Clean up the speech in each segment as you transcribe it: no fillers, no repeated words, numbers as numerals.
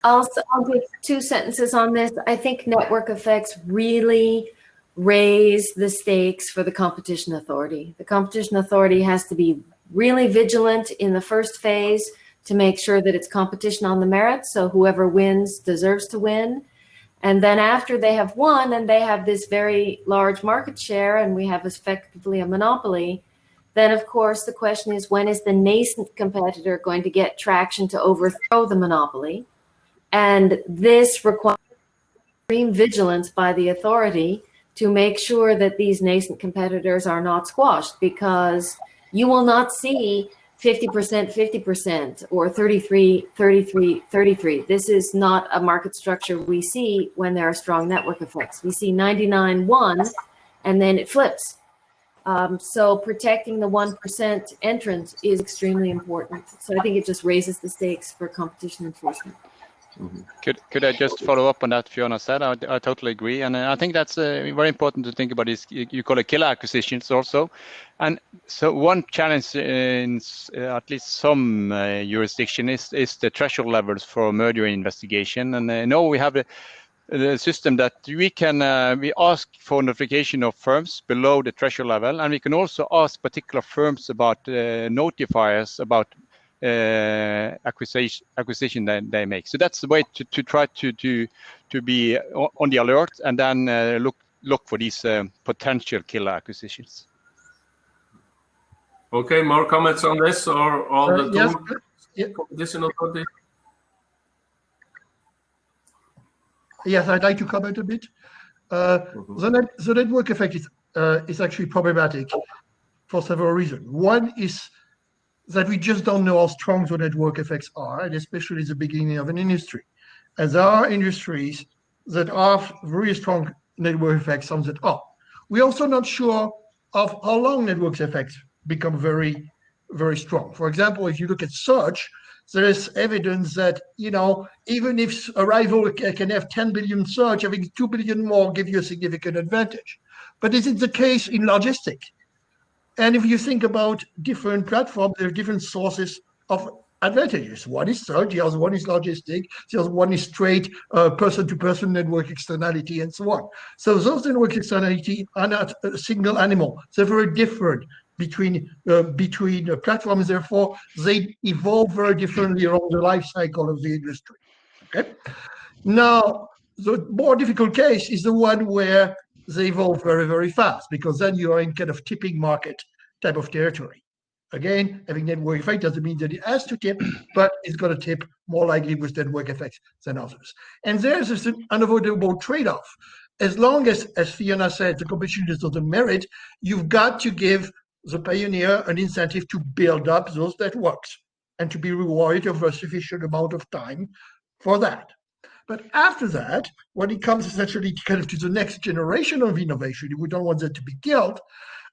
I'll give 2 sentences on this. I think network effects really raise the stakes for the competition authority. The competition authority has to be really vigilant in the first phase to make sure that it's competition on the merits, so whoever wins deserves to win. And then after they have won and they have this very large market share and we have effectively a monopoly, then of course the question is, when is the nascent competitor going to get traction to overthrow the monopoly? And this requires extreme vigilance by the authority to make sure that these nascent competitors are not squashed, because you will not see 50%, 50%, or 33, 33, 33. This is not a market structure we see when there are strong network effects. We see 99-1, and then it flips. So protecting the 1% entrant is extremely important. So I think it just raises the stakes for competition enforcement. Mm-hmm. Could I just follow up on that Fiona said? I totally agree, and I think that's very important to think about. Is you call it killer acquisitions also, and so one challenge in at least some jurisdiction is the threshold levels for merger investigation. And now we have the system that we can we ask for notification of firms below the threshold level, and we can also ask particular firms about notifiers about acquisition that they make. So that's the way to try to be on the alert, and then look for these potential killer acquisitions. Okay, more comments on this, or all the yes, competition authority? Yes, I'd like to comment a bit. The network effect is actually problematic for several reasons. One is that we just don't know how strong the network effects are, and especially at the beginning of an industry. And there are industries that have very strong network effects, some that are. We're also not sure of how long network effects become very, very strong. For example, if you look at search, there is evidence that, even if a rival can have 10 billion search, having 2 billion more give you a significant advantage. But is it the case in logistics? And if you think about different platforms, there are different sources of advantages. One is search, the other one is logistic, the other one is straight person-to-person network externality, and so on. So those network externality are not a single animal. They're very different between platforms. Therefore, they evolve very differently along the life cycle of the industry. Okay. Now, the more difficult case is the one where they evolve very, very fast, because then you are in kind of tipping market type of territory. Again, having network effect doesn't mean that it has to tip, but it's going to tip more likely with network effects than others. And there's this unavoidable trade-off. As long as Fiona said, the competition is of the merit, you've got to give the pioneer an incentive to build up those networks and to be rewarded over a sufficient amount of time for that. But after that, when it comes essentially kind of to the next generation of innovation, we don't want that to be killed.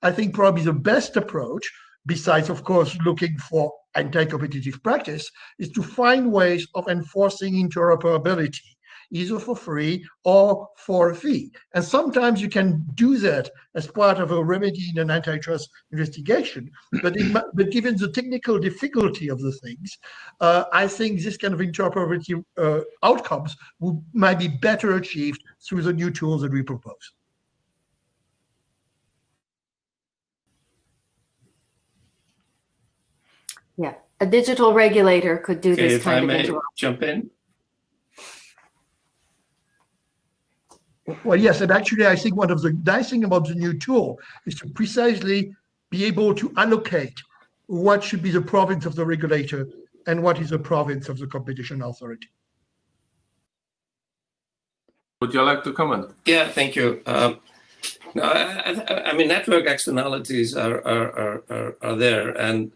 I think probably the best approach, besides, of course, looking for anti-competitive practice, is to find ways of enforcing interoperability, either for free or for a fee. And sometimes you can do that as part of a remedy in an antitrust investigation. But given the technical difficulty of the things, I think this kind of interoperability outcomes might be better achieved through the new tools that we propose. Yeah, a digital regulator could do this kind of interruption. Jump in. Well, yes, and actually, I think one of the nice things about the new tool is to precisely be able to allocate what should be the province of the regulator and what is the province of the competition authority. Would you like to comment? Yeah, thank you. No, I mean, network externalities are there, and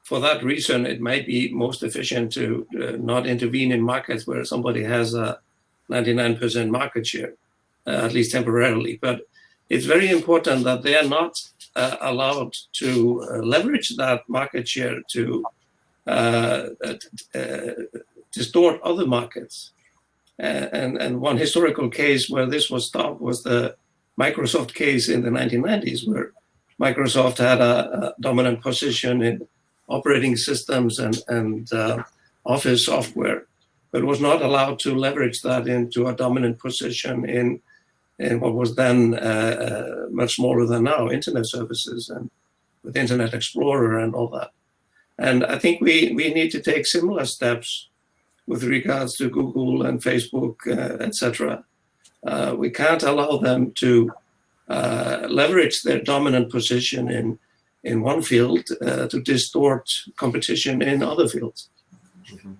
for that reason, it might be most efficient to not intervene in markets where somebody has a 99% market share. At least temporarily, but it's very important that they are not allowed to leverage that market share to distort other markets. And one historical case where this was stopped was the Microsoft case in the 1990s, where Microsoft had a dominant position in operating systems and office software. but was not allowed to leverage that into a dominant position in what was then much smaller than now, internet services and with Internet Explorer and all that. And I think we need to take similar steps with regards to Google and Facebook, etc. We can't allow them to leverage their dominant position in one field to distort competition in other fields. Mhm.